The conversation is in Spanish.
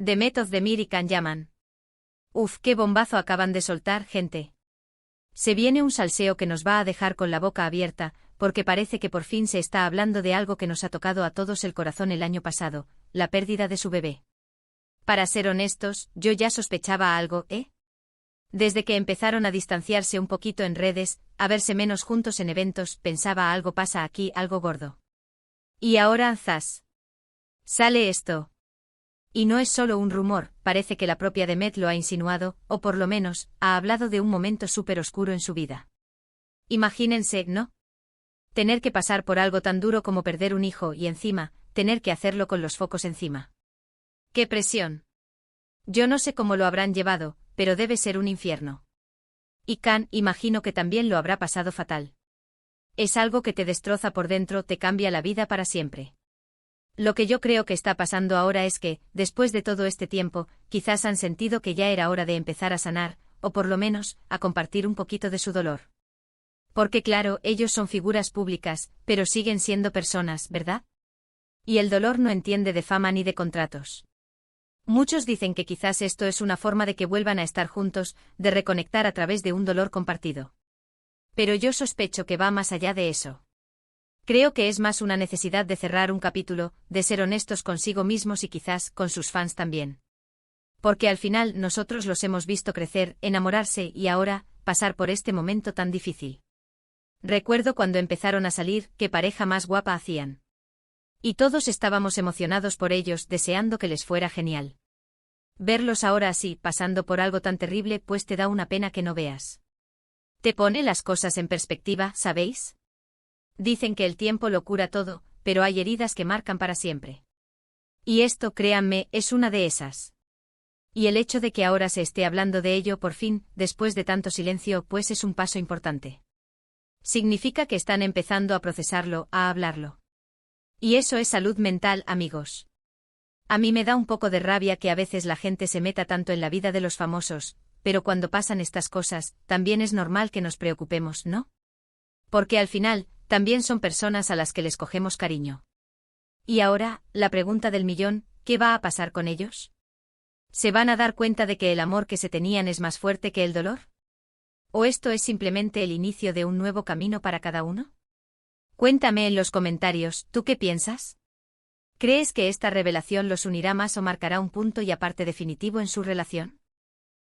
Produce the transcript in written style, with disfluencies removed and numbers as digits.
The Met of the Mir y Can Yaman. Uf, qué bombazo acaban de soltar, gente. Se viene un salseo que nos va a dejar con la boca abierta, porque parece que por fin se está hablando de algo que nos ha tocado a todos el corazón el año pasado, la pérdida de su bebé. Para ser honestos, yo ya sospechaba algo, ¿eh? Desde que empezaron a distanciarse un poquito en redes, a verse menos juntos en eventos, pensaba algo pasa aquí, algo gordo. Y ahora, zas. Sale esto. Y no es solo un rumor, parece que la propia Demet lo ha insinuado, o por lo menos, ha hablado de un momento súper oscuro en su vida. Imagínense, ¿no? Tener que pasar por algo tan duro como perder un hijo y encima, tener que hacerlo con los focos encima. ¡Qué presión! Yo no sé cómo lo habrán llevado, pero debe ser un infierno. Y Can, imagino que también lo habrá pasado fatal. Es algo que te destroza por dentro, te cambia la vida para siempre. Lo que yo creo que está pasando ahora es que, después de todo este tiempo, quizás han sentido que ya era hora de empezar a sanar, o por lo menos, a compartir un poquito de su dolor. Porque claro, ellos son figuras públicas, pero siguen siendo personas, ¿verdad? Y el dolor no entiende de fama ni de contratos. Muchos dicen que quizás esto es una forma de que vuelvan a estar juntos, de reconectar a través de un dolor compartido. Pero yo sospecho que va más allá de eso. Creo que es más una necesidad de cerrar un capítulo, de ser honestos consigo mismos y quizás con sus fans también. Porque al final nosotros los hemos visto crecer, enamorarse y ahora, pasar por este momento tan difícil. Recuerdo cuando empezaron a salir, qué pareja más guapa hacían. Y todos estábamos emocionados por ellos, deseando que les fuera genial. Verlos ahora así, pasando por algo tan terrible, pues te da una pena que no veas. Te pone las cosas en perspectiva, ¿sabéis? Dicen que el tiempo lo cura todo, pero hay heridas que marcan para siempre. Y esto, créanme, es una de esas. Y el hecho de que ahora se esté hablando de ello por fin, después de tanto silencio, pues es un paso importante. Significa que están empezando a procesarlo, a hablarlo. Y eso es salud mental, amigos. A mí me da un poco de rabia que a veces la gente se meta tanto en la vida de los famosos, pero cuando pasan estas cosas, también es normal que nos preocupemos, ¿no? Porque al final, también son personas a las que les cogemos cariño. Y ahora, la pregunta del millón, ¿qué va a pasar con ellos? ¿Se van a dar cuenta de que el amor que se tenían es más fuerte que el dolor? ¿O esto es simplemente el inicio de un nuevo camino para cada uno? Cuéntame en los comentarios, ¿tú qué piensas? ¿Crees que esta revelación los unirá más o marcará un punto y aparte definitivo en su relación?